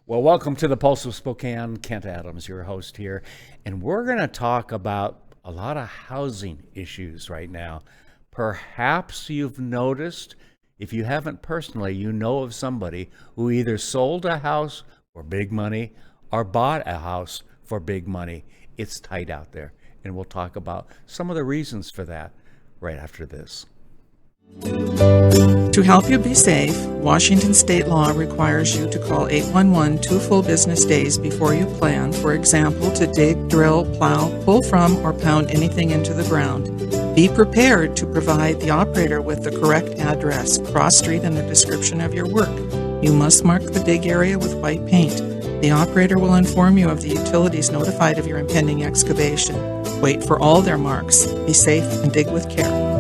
Well, welcome to the Pulse of Spokane. Kent Adams, your host here. And we're going to talk about a lot of housing issues right now. Perhaps you've noticed, if you haven't personally, you know of somebody who either sold a house for big money or bought a house for big money. It's tight out there. And we'll talk about some of the reasons for that right after this. To help you be safe, Washington state law requires you to call 811 2 full business days before you plan, for example, to dig, drill, plow, pull from, or pound anything into the ground. Be prepared to provide the operator with the correct address, cross street, and the description of your work. You must mark the dig area with white paint. The operator will inform you of the utilities notified of your impending excavation. Wait for all their marks. Be safe and dig with care.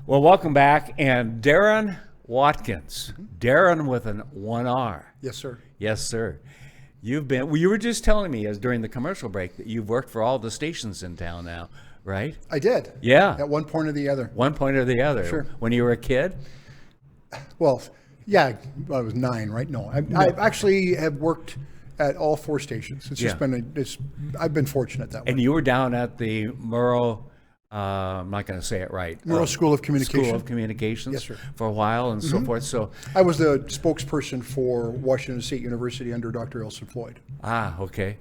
Well, welcome back. And Darin Watkins, Darin with an 1R. Yes, sir. Yes, sir. You were just telling me as during the commercial break that you've worked for all the stations in town now, right? I did. Yeah. At one point or the other. One point or the other. Sure. When you were a kid? Well, yeah, I was 9, right? No, I actually have worked at all 4 stations. It's just I've been fortunate that way. And you were down at the Murrow, I'm not going to say it right. Murrow School of Communication. School of Communications. Yes, sir. For a while and so forth. So I was the spokesperson for Washington State University under Dr. Elson Floyd. Okay.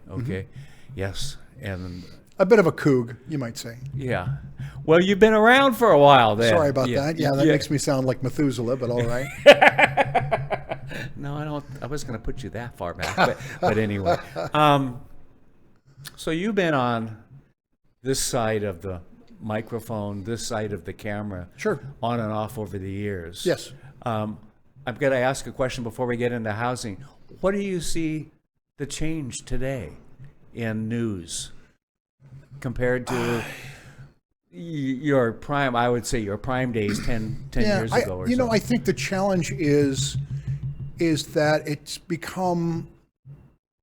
Yes. And A bit of a coug, you might say. yeah. Well, you've been around for a while then. Sorry about that. Yeah, that makes me sound like Methuselah, but all right. No, I don't. I was going to put you that far back, but anyway. So you've been on this side of the microphone, this side of the camera, Sure. on and off over the years. Yes. I'm going to ask a question before we get into housing. What do you see the change today in news compared to your prime? I would say your prime days 10 years ago or so. I think the challenge is that it's become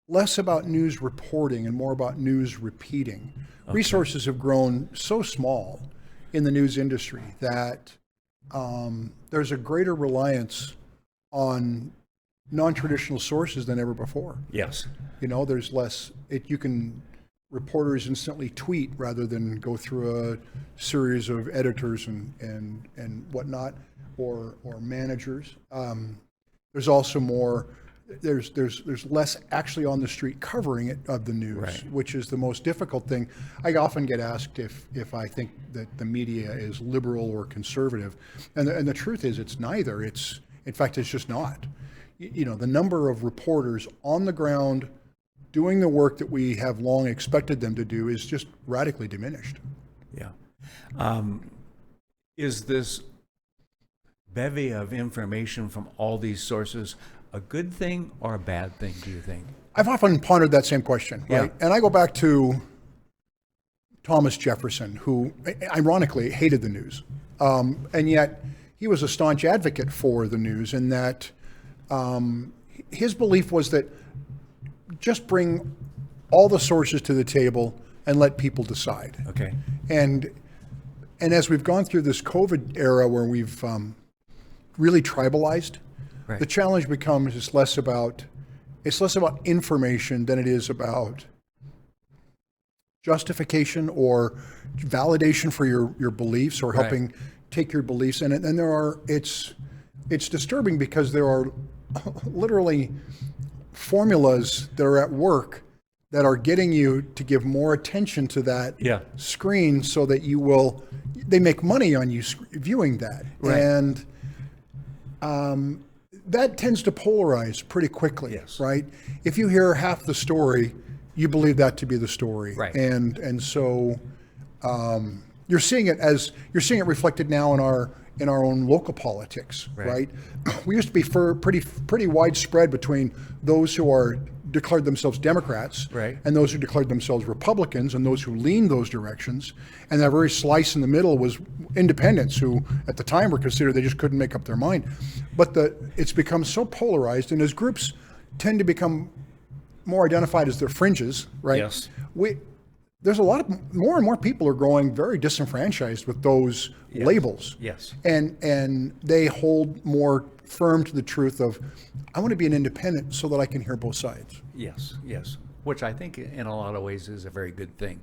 less about news reporting and more about news repeating. Okay. Resources have grown so small in the news industry that there's a greater reliance on non-traditional sources than ever before. Yes. There's less. Reporters instantly tweet rather than go through a series of editors and whatnot, or managers. There's also more. There's less actually on the street covering it of the news, right, which is the most difficult thing. I often get asked if I think that the media is liberal or conservative, and the truth is it's neither. In fact, it's just not. The number of reporters on the ground doing the work that we have long expected them to do is just radically diminished. Yeah. Is this bevy of information from all these sources a good thing or a bad thing, do you think? I've often pondered that same question, right? Yeah. And I go back to Thomas Jefferson, who ironically hated the news. And yet he was a staunch advocate for the news, in that his belief was that just bring all the sources to the table and let people decide. Okay. And as we've gone through this COVID era where we've really tribalized, Right. the challenge becomes it's less about information than it is about justification or validation for your beliefs, or helping Right. take your beliefs. And it's disturbing because there are literally formulas that are at work that are getting you to give more attention to that screen, so that they make money on you viewing that. Right. And that tends to polarize pretty quickly, Yes. right? If you hear half the story, you believe that to be the story. Right. And so you're seeing it reflected now in our own local politics, right? We used to be pretty widespread between those who are declared themselves Democrats, right, and those who declared themselves Republicans, and those who leaned those directions. And that very slice in the middle was independents, who at the time were considered they just couldn't make up their mind. But it's become so polarized, and as groups tend to become more identified as their fringes, right? Yes. There's a lot of more and more people are growing very disenfranchised with those labels. Yes. And they hold more firm to the truth of, I want to be an independent so that I can hear both sides. Yes, yes. Which I think in a lot of ways is a very good thing,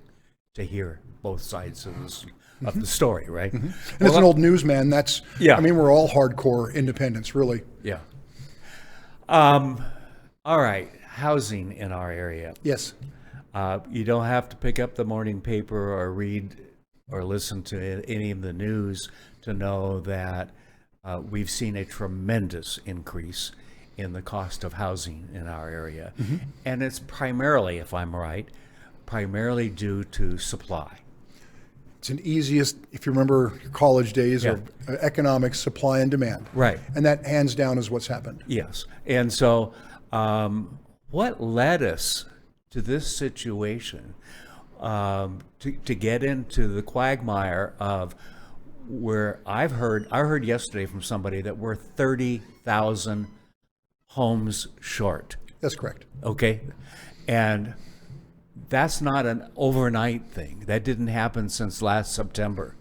to hear both sides of the story, right? And as an old newsman, that's, Yeah. I mean, we're all hardcore independents, really. Yeah. All right. Housing in our area. Yes. You don't have to pick up the morning paper or read or listen to any of the news to know that we've seen a tremendous increase in the cost of housing in our area. And it's primarily, if I'm right, primarily due to supply. It's an easiest, if you remember your college days, Yeah. of economics, supply and demand. Right. And that hands down is what's happened. Yes. And so what led us to this situation, to get into the quagmire of where I heard yesterday from somebody that we're 30,000 homes short. That's correct. Okay. And that's not an overnight thing. That didn't happen since last September.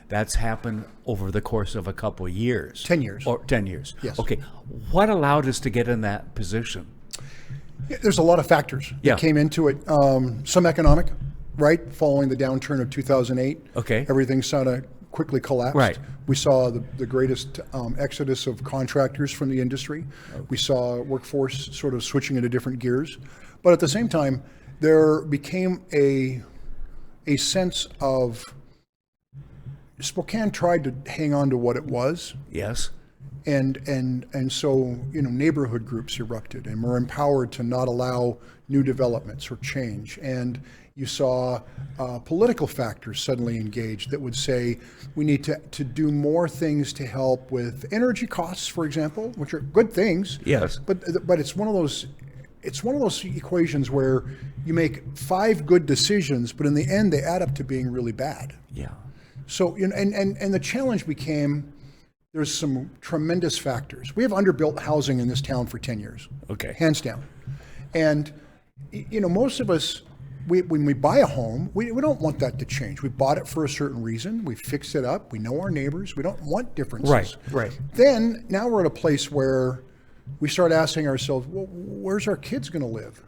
That's happened over the course of a couple of years. 10 years. Or 10 years. Yes. Okay. What allowed us to get in that position? There's a lot of factors Yeah. that came into it. Some economic, right? Following the downturn of 2008. Okay. Everything sort of quickly collapsed. Right. We saw the greatest exodus of contractors from the industry. We saw workforce sort of switching into different gears. But at the same time, there became a sense of Spokane tried to hang on to what it was. Yes. And so, neighborhood groups erupted and were empowered to not allow new developments or change. And you saw political factors suddenly engaged that would say we need to do more things to help with energy costs, for example, which are good things. Yes. But it's one of those equations where you make 5 good decisions, but in the end they add up to being really bad. Yeah. So, and the challenge became, there's some tremendous factors. We have underbuilt housing in this town for 10 years. Okay. Hands down. And, most of us, when we buy a home, we don't want that to change. We bought it for a certain reason. We fixed it up. We know our neighbors. We don't want differences. Right. Then, now we're at a place where we start asking ourselves, well, where's our kids going to live?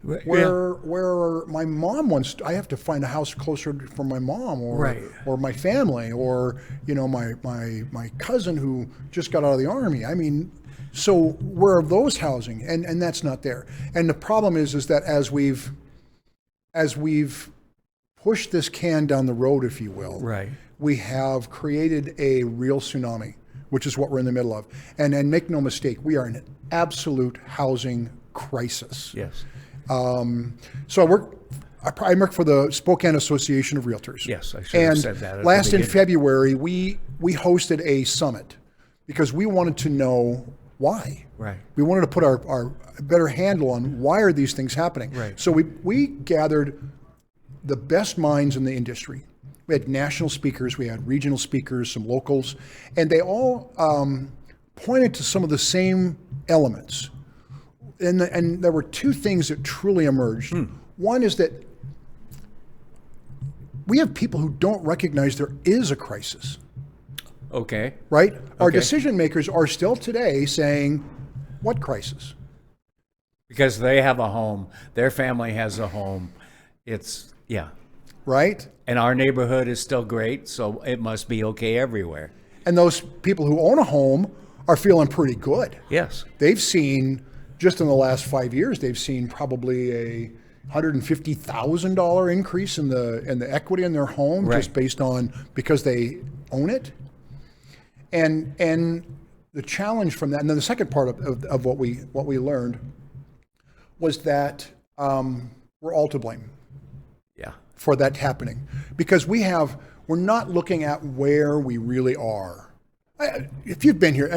Where my mom wants, I have to find a house closer for my mom, or Right. or my family, or my cousin who just got out of the army. I mean, so where are those housing? And that's not there. And the problem is that as we've pushed this can down the road, if you will, Right. we have created a real tsunami, which is what we're in the middle of. And make no mistake, we are in an absolute housing crisis. Yes. So I work for the Spokane Association of Realtors. Yes, I should have And said that at the last in beginning. February, we hosted a summit because we wanted to know why. Right. We wanted to put our better handle on why are these things happening. Right. So we gathered the best minds in the industry. We had national speakers, we had regional speakers, some locals, and they all pointed to some of the same elements. And there were 2 things that truly emerged. One is that we have people who don't recognize there is a crisis, Okay. right? Our Okay. decision makers are still today saying, what crisis? Because they have a home, their family has a home. Yeah. Right? And our neighborhood is still great, so it must be okay everywhere. And those people who own a home are feeling pretty good. Yes. They've seen, just in the last 5 years, they've seen probably a $150,000 increase in the equity in their home, Right. just based on, because they own it. And the challenge from that, and then the second part of what we learned was that we're all to blame Yeah. for that happening, because we're not looking at where we really are. If you've been here,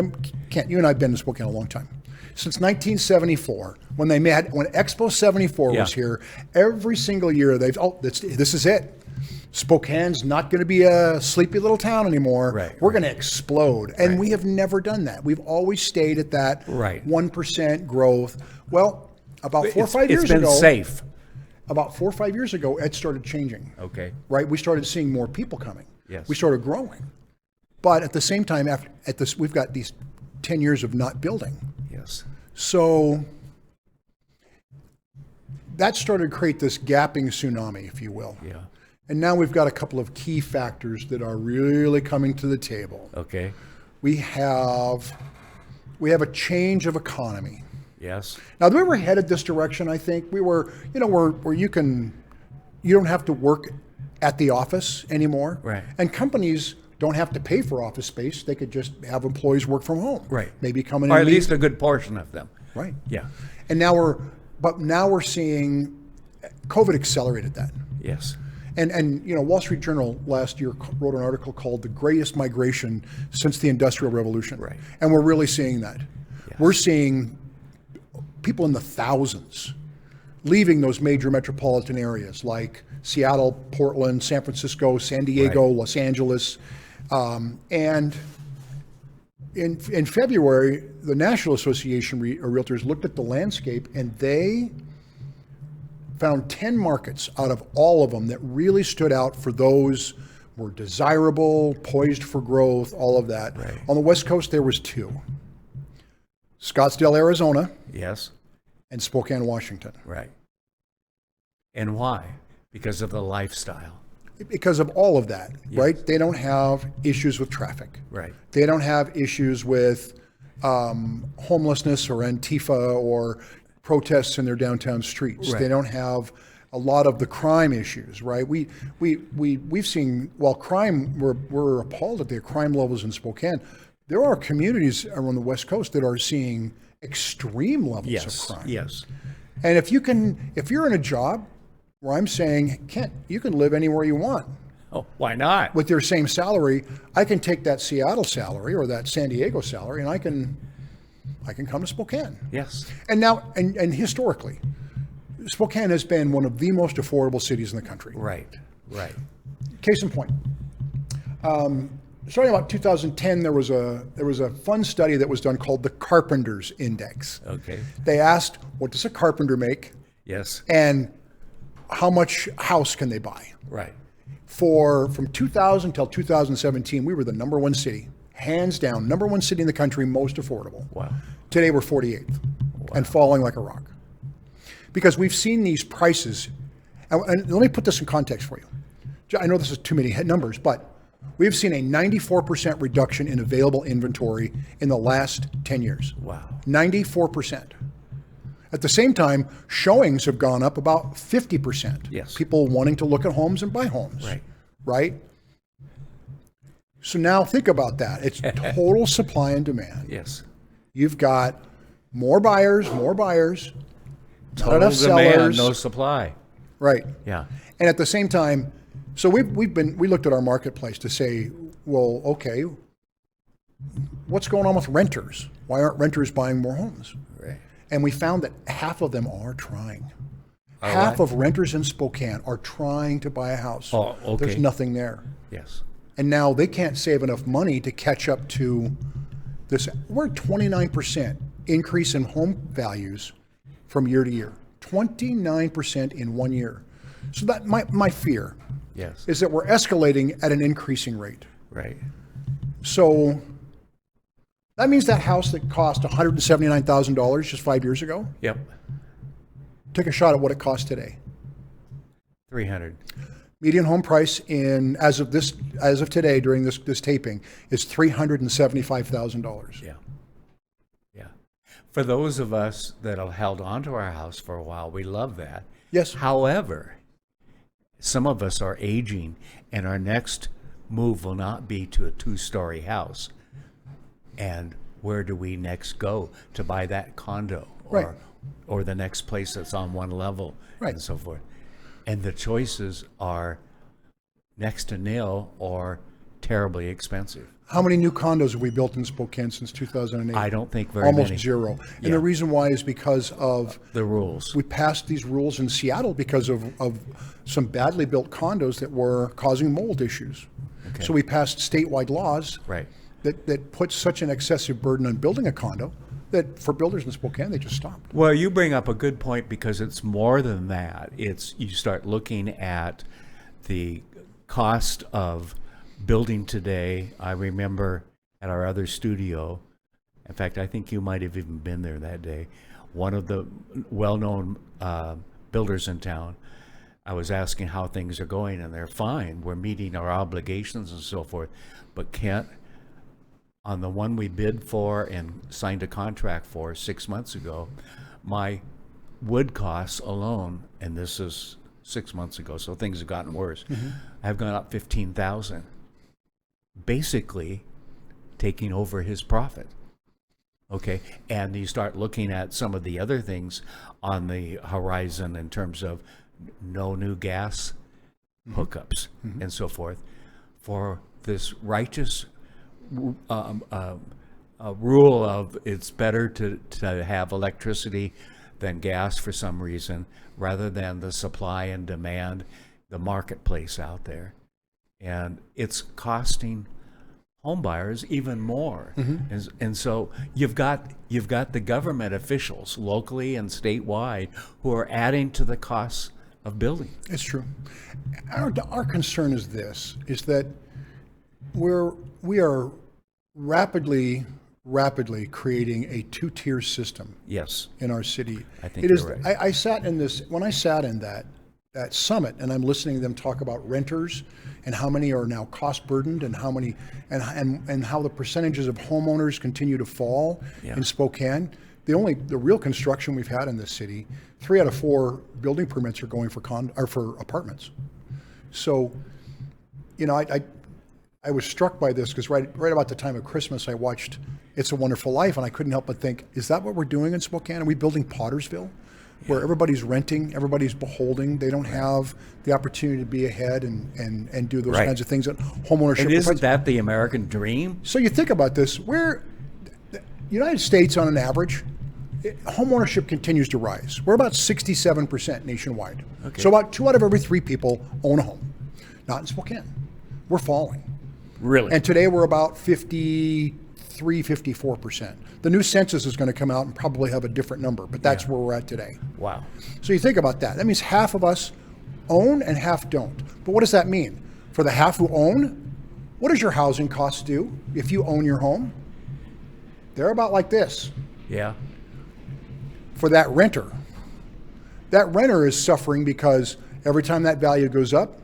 Kent, you and I have been in Spokane a long time. Since 1974, when Expo 74 was Yeah. here, every single year this is it. Spokane's not going to be a sleepy little town anymore. Right, We're right. going to explode. And Right. we have never done that. We've always stayed at that Right. 1% growth. Well, about 4 or 5 years It's been ago, safe. about 4 or 5 years ago, it started changing. Okay. Right? We started seeing more people coming. Yes. We started growing. But at the same time, we've got these 10 years of not building. Yes. So that started to create this gapping tsunami, if you will. Yeah. And now we've got a couple of key factors that are really coming to the table. Okay. We have a change of economy. Yes. Now, we were headed this direction, I think. We were, where you don't have to work at the office anymore. Right. And companies don't have to pay for office space. They could just have employees work from home. Right. Maybe come in Or and at leave. least a good portion of them. Right. Yeah. And now we're seeing COVID accelerated that. Yes. And Wall Street Journal last year wrote an article called "The Greatest Migration Since the Industrial Revolution." Right. And we're really seeing that. Yes. We're seeing people in the thousands leaving those major metropolitan areas like Seattle, Portland, San Francisco, San Diego, Right. Los Angeles. And in February, the National Association of Realtors looked at the landscape, and they found 10 markets out of all of them that really stood out for those were desirable, poised for growth, all of that. Right. On the West Coast, there was 2. Scottsdale, Arizona, Yes. and Spokane, Washington. Right. And why? Because of the lifestyle. Because of all of that, Yes. right? They don't have issues with traffic. Right. They don't have issues with homelessness or Antifa or protests in their downtown streets. Right. They don't have a lot of the crime issues, right? We've seen, while crime, we're appalled at the crime levels in Spokane. There are communities around the West Coast that are seeing extreme levels Yes. of crime. Yes. And if you're in a job where I'm saying, Kent, you can live anywhere you want Oh, why not? with your same salary, I can take that Seattle salary or that San Diego salary, and I can come to Spokane. Yes. And now, and historically, Spokane has been one of the most affordable cities in the country. Right. Right. Case in point, starting about 2010, there was a fun study that was done called the Carpenter's Index. Okay. They asked, what does a carpenter make, Yes. and how much house can they buy? Right. From 2000 till 2017, we were the number 1 city, hands down, number 1 city in the country, most affordable. Wow. Today we're 48th and falling like a rock. Because we've seen these prices, and let me put this in context for you. I know this is too many numbers, but we've seen a 94% reduction in available inventory in the last 10 years. Wow. 94%. At the same time, showings have gone up about 50%. Yes. People wanting to look at homes and buy homes. Right. Right? So now think about that. It's total supply and demand. Yes. You've got more buyers, not Total enough demand, sellers. no supply. Right. Yeah. And at the same time, so we looked at our marketplace to say, well, okay, what's going on with renters? Why aren't renters buying more homes? Right. And we found that half of them are trying. All Half right. of renters in Spokane are trying to buy a house. Oh, okay. There's nothing there. Yes. And now they can't save enough money to catch up to this. We're at 29% increase in home values from year to year. 29% in 1 year. So that my fear Yes. is that we're escalating at an increasing rate. Right. So that means that house that cost $179,000 just 5 years ago, Yep. take a shot at what it costs today. 300. Median home price as of today during this taping is $375,000. Yeah. Yeah. For those of us that have held on to our house for a while, we love that. Yes. However, some of us are aging, and our next move will not be to a 2-story house. And where do we next go to buy that condo Right. or the next place that's on one level Right. and so forth? And the choices are next to nil or terribly expensive. How many new condos have we built in Spokane since 2008? I don't think very Almost many. zero. And Yeah. the reason why is because of The rules. we passed these rules in Seattle because of some badly built condos that were causing mold issues. Okay. So we passed statewide laws Right. that put such an excessive burden on building a condo that for builders in Spokane, they just stopped. Well, you bring up a good point because it's more than that. It's you start looking at the cost of building today. I remember at our other studio, In fact, I think you might have even been there that day. One of the well-known builders in town, I was asking how things are going, and they're fine. We're meeting our obligations and so forth. But Kent, on the one we bid for and signed a contract for 6 months ago, my wood costs alone, and this is 6 months ago, so things have gotten worse, have gone up 15,000. Basically, taking over his profit. Okay, and you start looking at some of the other things on the horizon in terms of no new gas hookups and so forth. For this righteous rule of it's better to have electricity than gas for some reason, rather than the supply and demand, the marketplace out there. And it's costing home buyers even more. And so you've got the government officials locally and statewide who are adding to the costs of building. It's true. Our concern is this, is that we are rapidly creating a two-tier system Yes, in our city. I think it is. you're right. I sat in this, when I sat in that summit, and I'm listening to them talk about renters and how many are now cost burdened, and how many and how the percentages of homeowners continue to fall in Spokane. The real construction we've had in this city, 3 out of 4 building permits are going for apartments. So, I was struck by this because right about the time of Christmas, I watched It's a Wonderful Life, and I couldn't help but think, is that what we're doing in Spokane? Are we building Pottersville, where everybody's renting, everybody's beholding, they don't have the opportunity to be ahead and do those kinds of things that homeownership and isn't provides? that the American dream? So you think about this, where the United States on an average, homeownership continues to rise. We're about 67% nationwide. Okay. So about 2 out of every 3 people own a home. Not in Spokane. We're falling. Really? And today we're about 54%. The new census is going to come out and probably have a different number, but that's where we're at today. Wow. So you think about that. That means half of us own and half don't. But what does that mean? For the half who own, what does your housing costs do if you own your home? They're about like this. Yeah. For that renter is suffering because every time that value goes up,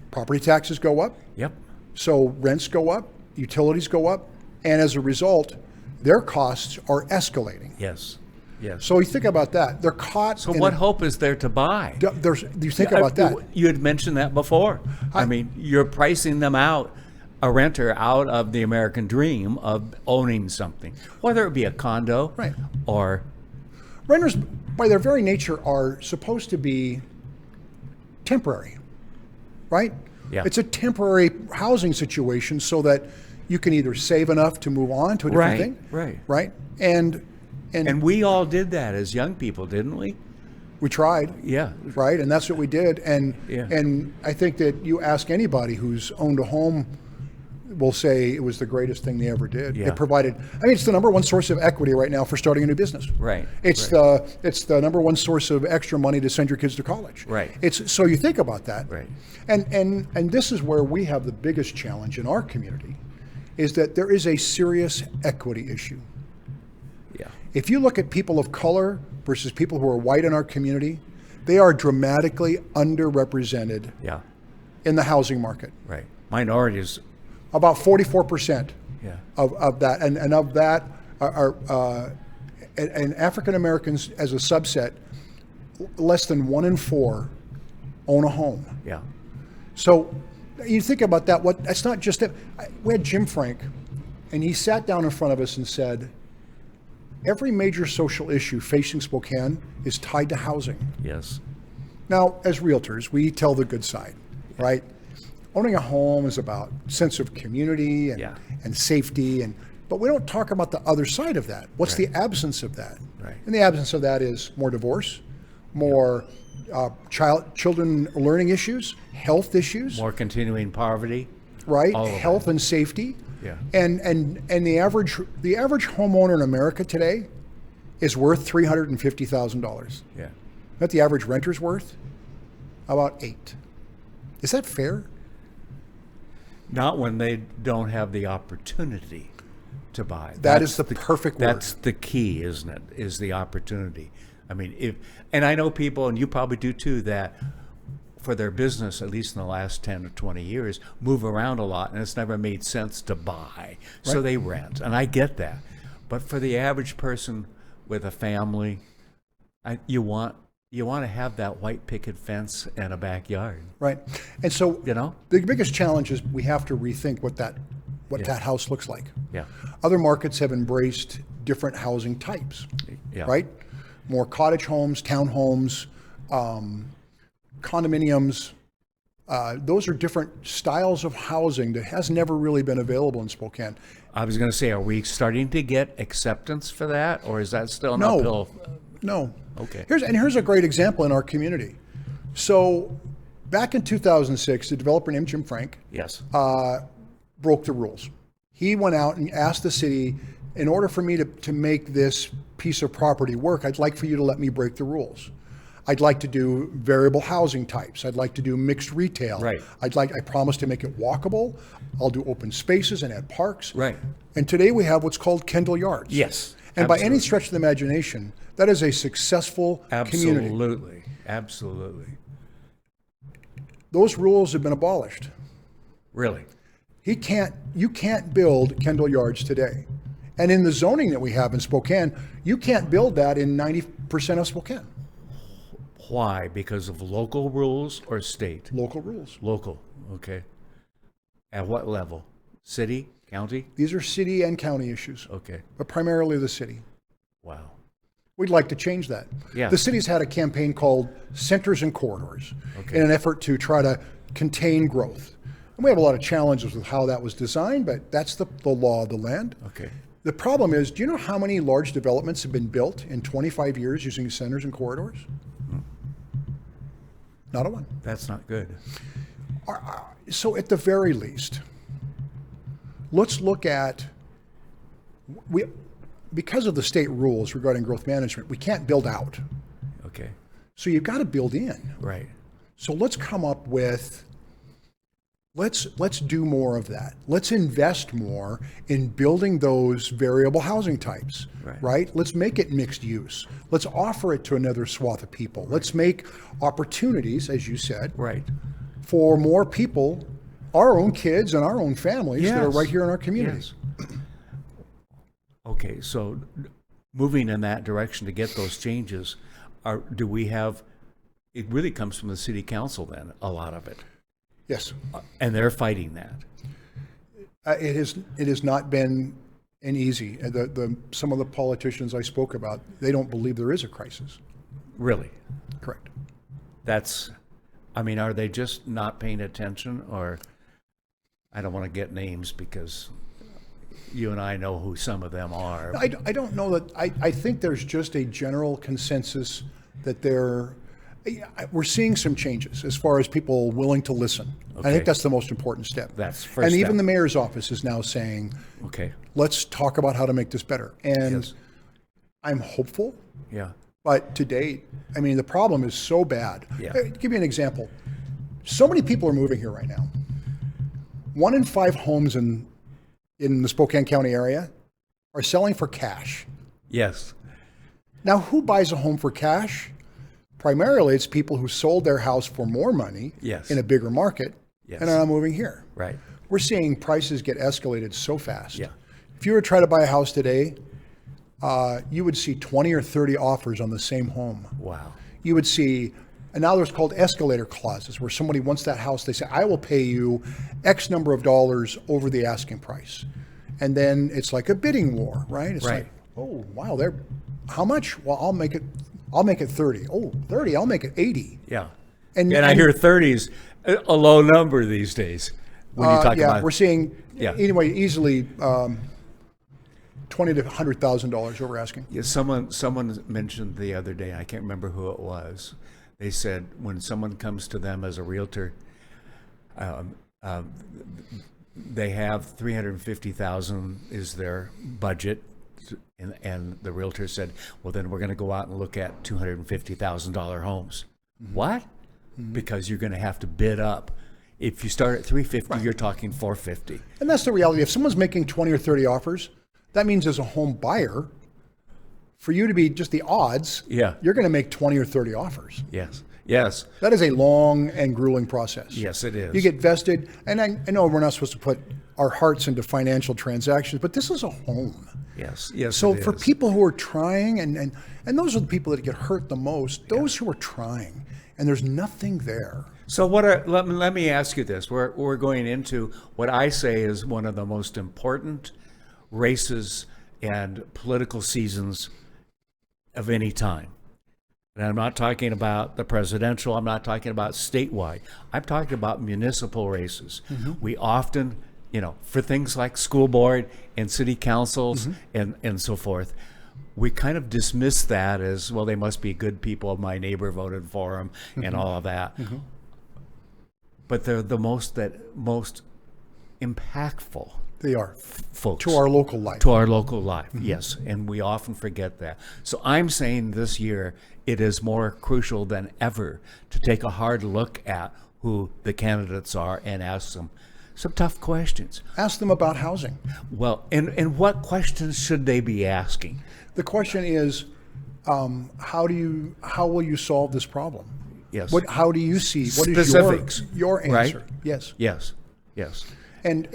property taxes go up. Yep. So rents go up, utilities go up, and as a result, their costs are escalating. Yes. Yes. So you think about that. They're caught. So what hope is there to buy? You think about that. You had mentioned that before. I mean, you're pricing them out, a renter out of the American dream of owning something, whether it be a condo or... Renters, by their very nature, are supposed to be temporary, right? Yeah. It's a temporary housing situation so that you can either save enough to move on to a different thing. Right. And we all did that as young people, didn't we? we tried. Yeah. Right. And that's what we did. And Yeah. and I think that you ask anybody who's owned a home will say it was the greatest thing they ever did. Yeah. It provided, it's the number one source of equity right now for starting a new business. Right. It's the number one source of extra money to send your kids to college. Right. It's so you think about that. Right. And this is where we have the biggest challenge in our community, is that there is a serious equity issue. Yeah. If you look at people of color versus people who are white in our community, they are dramatically underrepresented Yeah. in the housing market. Right. Minorities. About 44% Yeah. of that, and of that are and African Americans as a subset, less than 1 in 4 own a home. Yeah. So you think about that. That's not just it. We had Jim Frank, and he sat down in front of us and said, every major social issue facing Spokane is tied to housing. Yes. Now, as realtors, we tell the good side, right? Owning a home is about sense of community and safety, but we don't talk about the other side of that. What's the absence of that? Right. And the absence of that is more divorce, more children learning issues, health issues, More continuing poverty. right? all of Health and safety. Yeah. And the average homeowner in America today is worth $350,000. Yeah. What the average renter's worth? About $8,000. Is that fair? Not when they don't have the opportunity to buy. That is the perfect word. That's the key, isn't it? Is the opportunity. I mean, and I know people, and you probably do too, that for their business, at least in the last 10 or 20 years, move around a lot, and it's never made sense to buy. So they rent, and I get that. But for the average person with a family, you want to have that white picket fence and a backyard. Right. And so the biggest challenge is we have to rethink what that house looks like. Yeah. Other markets have embraced different housing types, right? More cottage homes, townhomes, condominiums. Those are different styles of housing that has never really been available in Spokane. I was going to say, are we starting to get acceptance for that, or is that still an uphill? No. Okay. Here's a great example in our community. So back in 2006, the developer named Jim Frank broke the rules. He went out and asked the city, in order for me to make this piece of property work, I'd like for you to let me break the rules. I'd like to do variable housing types. I'd like to do mixed retail. Right. I promise to make it walkable. I'll do open spaces and add parks. Right. And today we have what's called Kendall Yards. Yes. And by any stretch of the imagination, that is a successful community. Absolutely. Those rules have been abolished. Really? You can't build Kendall Yards today. And in the zoning that we have in Spokane, you can't build that in 90% of Spokane. Why? Because of local rules or state? Local rules. Local, okay. At what level? City, county? These are city and county issues. Okay. But primarily the city. Wow. We'd like to change that. Yeah. The city's had a campaign called Centers and Corridors in an effort to try to contain growth. And we have a lot of challenges with how that was designed, but that's the law of the land. Okay. The problem is, do you know how many large developments have been built in 25 years using centers and corridors? Not a one. That's not good. So at the very least, let's look at, because of the state rules regarding growth management, we can't build out. Okay. So you've got to build in. Right. So let's come up with, let's do more of that. Let's invest more in building those variable housing types, right? Let's make it mixed use. Let's offer it to another swath of people. Right. Let's make opportunities, as you said, for more people, our own kids and our own families that are right here in our communities. Yes. Okay, so moving in that direction to get those changes, do we have, it really comes from the city council then, a lot of it. Yes. And they're fighting that. It has not been an easy. Some of the politicians I spoke about, they don't believe there is a crisis. Really? Correct. Are they just not paying attention, or I don't want to get names because you and I know who some of them are. I don't know that. I think there's just a general consensus that we're seeing some changes as far as people willing to listen. Okay. I think that's the most important step. That's first And step. even the mayor's office is now saying, okay, let's talk about how to make this better. And I'm hopeful. Yeah. But to date, the problem is so bad. Yeah. I'll give you an example. So many people are moving here right now. 1 in 5 homes in the Spokane County area are selling for cash. Yes. Now, who buys a home for cash? Primarily, it's people who sold their house for more money in a bigger market and are now moving here. Right. We're seeing prices get escalated so fast. Yeah. If you were to try to buy a house today, you would see 20 or 30 offers on the same home. Wow. You would see, and now there's called escalator clauses, where somebody wants that house, they say, I will pay you X number of dollars over the asking price. And then it's like a bidding war, right? It's like, oh, wow, how much? Well, I'll make it 30. Oh, 30, I'll make it 80. Yeah. And I hear 30 is a low number these days. When you talk about, we're seeing, anyway, easily $20,000 to $100,000 over asking. Yeah, someone mentioned the other day, I can't remember who it was. They said when someone comes to them as a realtor, they have $350,000 is their budget, and the realtor said, well, then we're going to go out and look at $250,000 homes. Mm-hmm. What? Mm-hmm. Because you're going to have to bid up. If you start at $350,000, you're talking $450,000. And that's the reality. If someone's making 20 or 30 offers, That means as a home buyer, for you to be just the odds, Yeah. you're going to make 20 or 30 offers. Yes. Yes. That is a long and grueling process. Yes, it is. You get vested, and I know we're not supposed to put our hearts into financial transactions, but this is a home. Yes. Yes. So it for is. people who are trying, and those are the people that get hurt the most, those who are trying, and there's nothing there. So let me ask you this. We're going into what I say is one of the most important races and political seasons of any time. And I'm not talking about the presidential, I'm not talking about statewide. I'm talking about municipal races. We often, for things like school board and city councils and so forth, we kind of dismiss that as, well, they must be good people. My neighbor voted for them and all of that. But they're the most impactful They are folks to our local life. to our local life. Yes, and we often forget that. So I'm saying this year it is more crucial than ever to take a hard look at who the candidates are and ask them some tough questions. Ask them about housing. Well, and what questions should they be asking? The question is, how will you solve this problem? Yes. How do you see? What is Specifics, your answer? right? Yes. Yes. Yes. And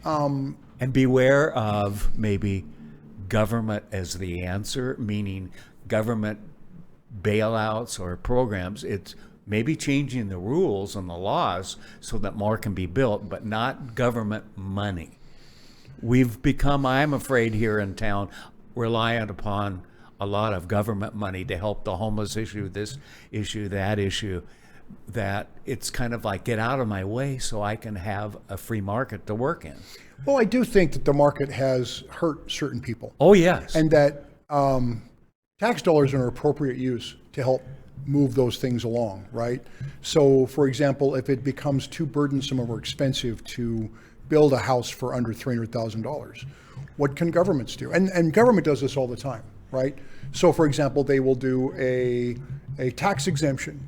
And beware of maybe government as the answer, meaning government bailouts or programs. It's maybe changing the rules and the laws so that more can be built, but not government money. We've become, I'm afraid, here in town, reliant upon a lot of government money to help the homeless issue, this issue, that issue, that it's kind of like, get out of my way so I can have a free market to work in. well, I do think that the market has hurt certain people, Oh, yes. and that tax dollars are an appropriate use to help move those things along, right? So, for example, if it becomes too burdensome or expensive to build a house for under $300,000, what can governments do? And government does this all the time, right? So, for example, they will do a tax exemption.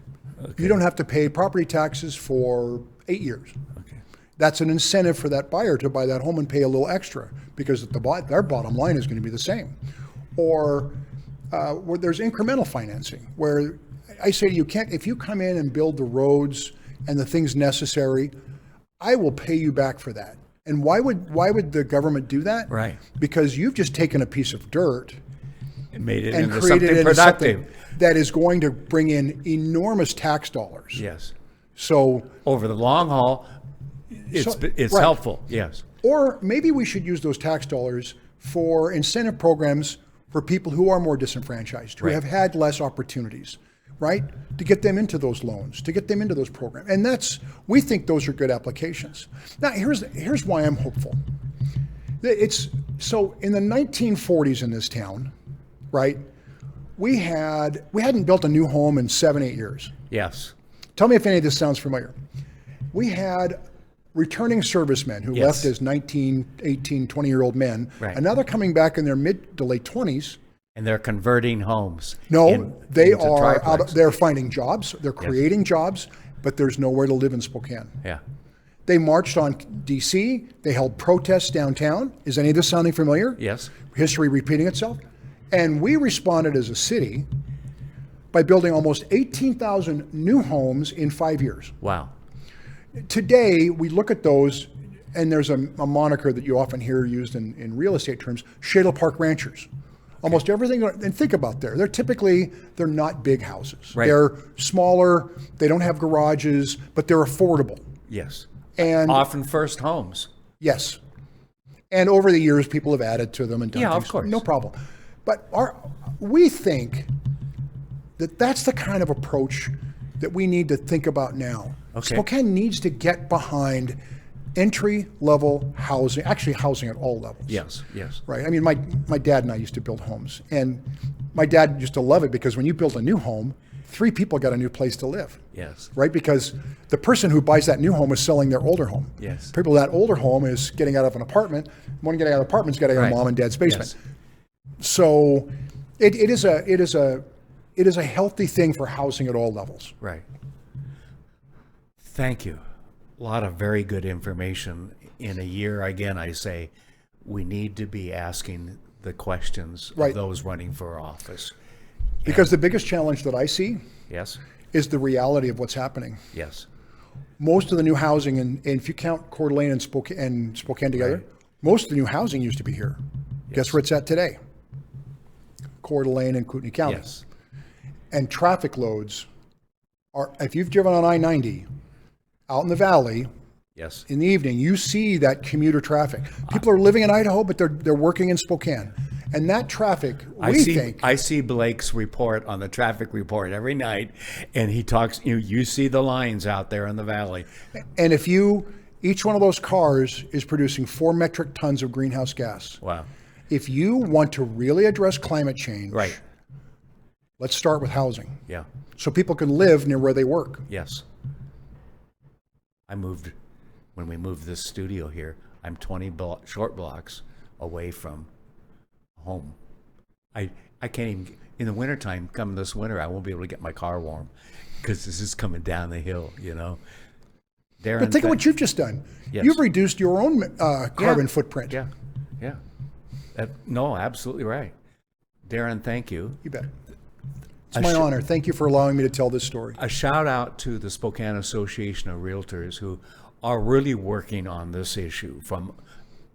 You don't have to pay property taxes for 8 years. Okay. That's an incentive for that buyer to buy that home and pay a little extra because their bottom line is going to be the same. Or where there's incremental financing, where I say to you, if you come in and build the roads and the things necessary, I will pay you back for that. And why would the government do that? Right. Because you've just taken a piece of dirt It made it and into created something it into productive. something that is going to bring in enormous tax dollars. Yes. So, Over the long haul, it's right. helpful. Yes. or maybe we should use those tax dollars for incentive programs for people who are more disenfranchised, who Right. have had less opportunities, right? To get them into those loans, to get them into those programs. And we think those are good applications. Now, here's why I'm hopeful. So in the 1940s in this town, right, we hadn't built a new home in 7-8 years. Yes. Tell me if any of this sounds familiar. We had returning servicemen who Yes. left as 19, 18, 20-year-old men, Right. and now they're coming back in their mid to late 20s. And they're converting homes. No, they into are triplex. they're finding jobs, they're creating jobs, but there's nowhere to live in Spokane. Yeah. They marched on DC, they held protests downtown. Is any of this sounding familiar? Yes. History repeating itself? And we responded as a city by building almost 18,000 new homes in 5 years. Wow. Today, we look at those, and there's a moniker that you often hear used in real estate terms, Shadle Park Ranchers. Almost everything, and think about they're not big houses. Right. They're smaller, they don't have garages, but they're affordable. Yes. And Often first homes. yes. And over the years, people have added to them and done Yeah, of things. course. No problem. But we think that that's the kind of approach that we need to think about now. Okay. Spokane needs to get behind entry-level housing, actually housing at all levels. Yes. Yes. Right. I mean, my dad and I used to build homes, and my dad used to love it because when you build a new home, 3 people got a new place to live. Yes. Right? Because the person who buys that new home is selling their older home. Yes. People that older home is getting out of an apartment. One getting out of an apartment is getting out of Right. mom and dad's basement. Yes. So it is a healthy thing for housing at all levels. Right. Thank you. A lot of very good information in a year. Again, I say we need to be asking the questions Right. of those running for office. Because the biggest challenge that I see Yes, is the reality of what's happening. yes, Most of the new housing, and if you count Coeur d'Alene and Spokane together, Right. most of the new housing used to be here. Guess where it's at today? Coeur d'Alene and Kootenai County. yes, And traffic loads are, if you've driven on I-90 out in the valley yes. in the evening, you see that commuter traffic. People are living in Idaho, but they're working in Spokane. And that traffic, I see Blake's report on the traffic report every night, and he talks. You see the lines out there in the valley. and if each one of those cars is producing 4 metric tons of greenhouse gas. Wow. If you want to really address climate change, Right. let's start with housing, Yeah. so people can live near where they work. Yes. When we moved this studio here, I'm 20 short blocks away from home. I can't even, in the wintertime, come this winter, I won't be able to get my car warm because this is coming down the hill, Darin, But think of what you've just done. Yes. You've reduced your own carbon Yeah. footprint. Yeah, yeah. No, absolutely right. Darin, thank you. You bet. It's my honor. Thank you for allowing me to tell this story. A shout out to the Spokane Association of Realtors who are really working on this issue from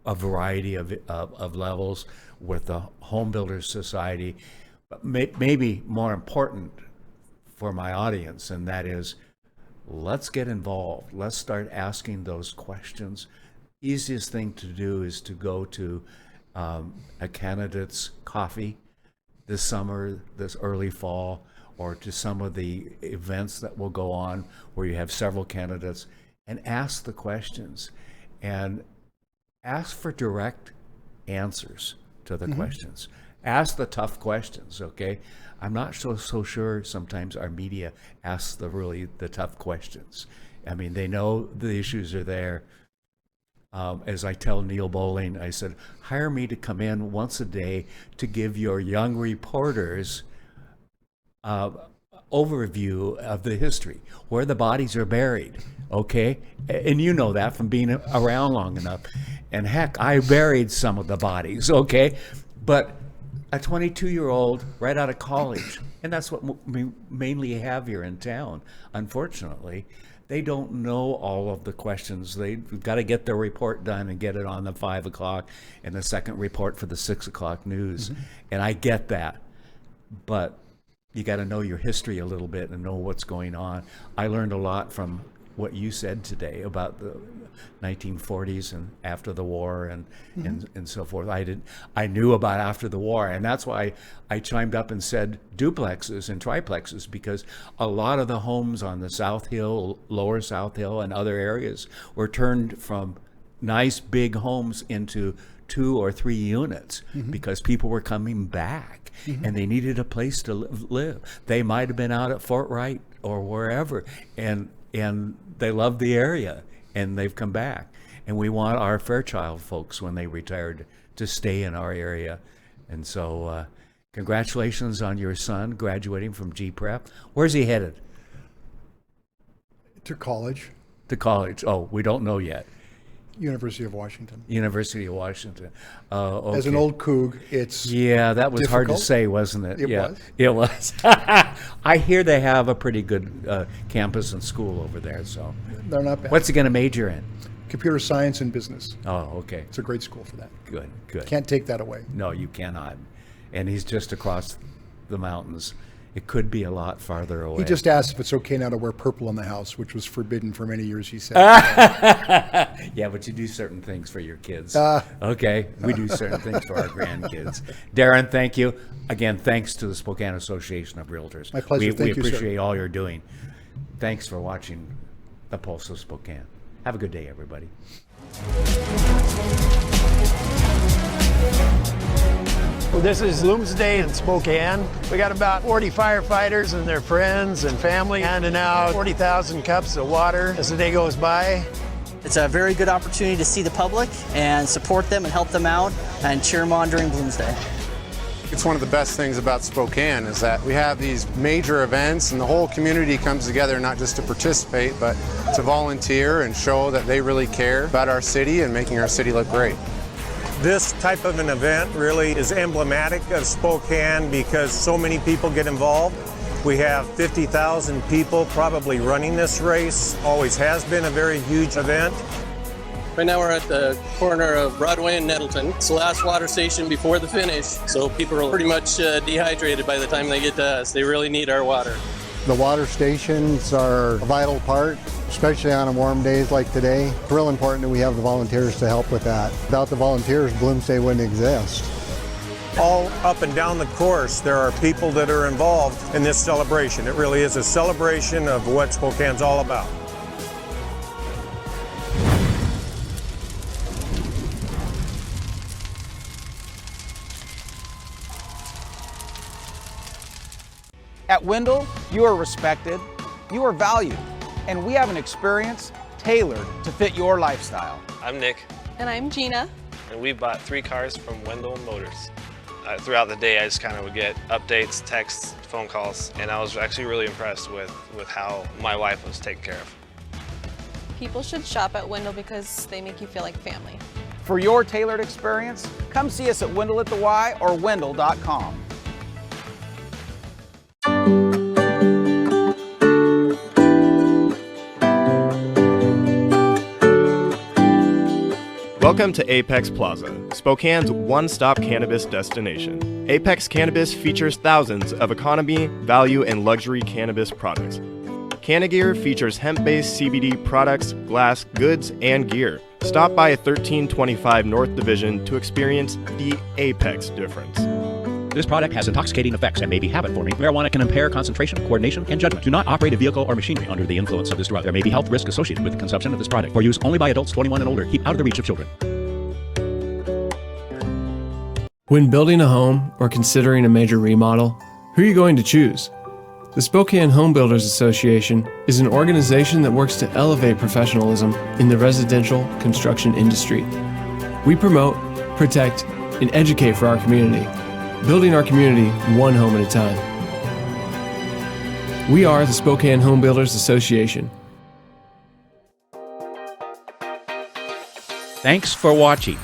a variety of levels with the Home Builders Society, but maybe more important for my audience, and that is, let's get involved. Let's start asking those questions. Easiest thing to do is to go to a candidate's coffee this summer, this early fall, or to some of the events that will go on where you have several candidates, and ask the questions and ask for direct answers to the questions. Ask the tough questions, okay? I'm not so sure sometimes our media asks the tough questions. I mean, they know the issues are there. As I tell Neil Bowling, I said, hire me to come in once a day to give your young reporters overview of the history, where the bodies are buried, okay? And you know that from being around long enough. And heck, I buried some of the bodies, okay? But a 22-year-old right out of college, and that's what we mainly have here in town, unfortunately, they don't know all of the questions. They've got to get their report done and get it on the 5 o'clock and the second report for the 6 o'clock news. And I get that. But you got to know your history a little bit and know what's going on. I learned a lot from what you said today about the 1940s and after the war and so forth. I knew about after the war, and that's why I chimed up and said duplexes and triplexes, because a lot of the homes on the South Hill, Lower South Hill, and other areas were turned from nice big homes into 2 or 3 units because people were coming back and they needed a place to live. They might have been out at Fort Wright or wherever, and they loved the area and they've come back. And we want our Fairchild folks, when they retired, to stay in our area. And so congratulations on your son graduating from G-Prep. Where's he headed? To college, To college. Oh, we don't know yet. University of Washington. University of Washington. Okay. As an old Coug, it's Yeah, that was hard to difficult. say, wasn't it? It Yeah, was. It was. I hear they have a pretty good campus and school over there. So, they're not bad. what's he going to major in? Computer science and business. Oh, okay. It's a great school for that. Good, good. Can't take that away. No, you cannot. And he's just across the mountains. It could be a lot farther away. He just asked if it's okay now to wear purple in the house, which was forbidden for many years, he said. Yeah, but you do certain things for your kids. Okay, we do certain things for our grandkids. Darin, thank you. Again, thanks to the Spokane Association of Realtors. My pleasure. We Thank you, sir. appreciate all you're doing. Thanks for watching The Pulse of Spokane. Have a good day, everybody. Well, this is Looms Day in Spokane. We got about 40 firefighters and their friends and family handing out 40,000 cups of water as the day goes by. It's a very good opportunity to see the public and support them and help them out and cheer them on during Bloomsday. It's one of the best things about Spokane is that we have these major events and the whole community comes together not just to participate, but to volunteer and show that they really care about our city and making our city look great. This type of an event really is emblematic of Spokane because so many people get involved. We have 50,000 people probably running this race. Always has been a very huge event. Right now we're at the corner of Broadway and Nettleton. It's the last water station before the finish, so people are pretty much dehydrated by the time they get to us. They really need our water. The water stations are a vital part, especially on warm days like today. It's real important that we have the volunteers to help with that. Without the volunteers, Bloomsday wouldn't exist. All up and down the course, there are people that are involved in this celebration. It really is a celebration of what Spokane's all about. At Wendell, you are respected, you are valued, and we have an experience tailored to fit your lifestyle. I'm Nick. And I'm Gina. And we bought 3 cars from Wendell Motors. Throughout the day, I just kind of would get updates, texts, phone calls, and I was actually really impressed with how my wife was taken care of. People should shop at Wendell because they make you feel like family. For your tailored experience, come see us at Wendell at the Y or Wendell.com. Welcome to Apex Plaza, Spokane's one-stop cannabis destination. Apex Cannabis features thousands of economy, value, and luxury cannabis products. Cannagear features hemp-based CBD products, glass, goods, and gear. Stop by 1325 North Division to experience the Apex difference. This product has intoxicating effects and may be habit-forming. Marijuana can impair concentration, coordination, and judgment. Do not operate a vehicle or machinery under the influence of this drug. There may be health risk associated with the consumption of this product. For use only by adults 21 and older. Keep out of the reach of children. When building a home or considering a major remodel, who are you going to choose? The Spokane Home Builders Association is an organization that works to elevate professionalism in the residential construction industry. We promote, protect, and educate for our community, building our community one home at a time. We are the Spokane Home Builders Association. Thanks for watching.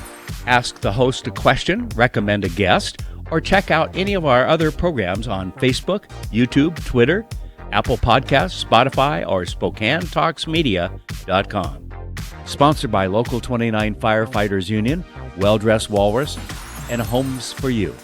Ask the host a question, recommend a guest, or check out any of our other programs on Facebook, YouTube, Twitter, Apple Podcasts, Spotify, or SpokaneTalksMedia.com. Sponsored by Local 29 Firefighters Union, Well Dressed Walrus, and Homes for You.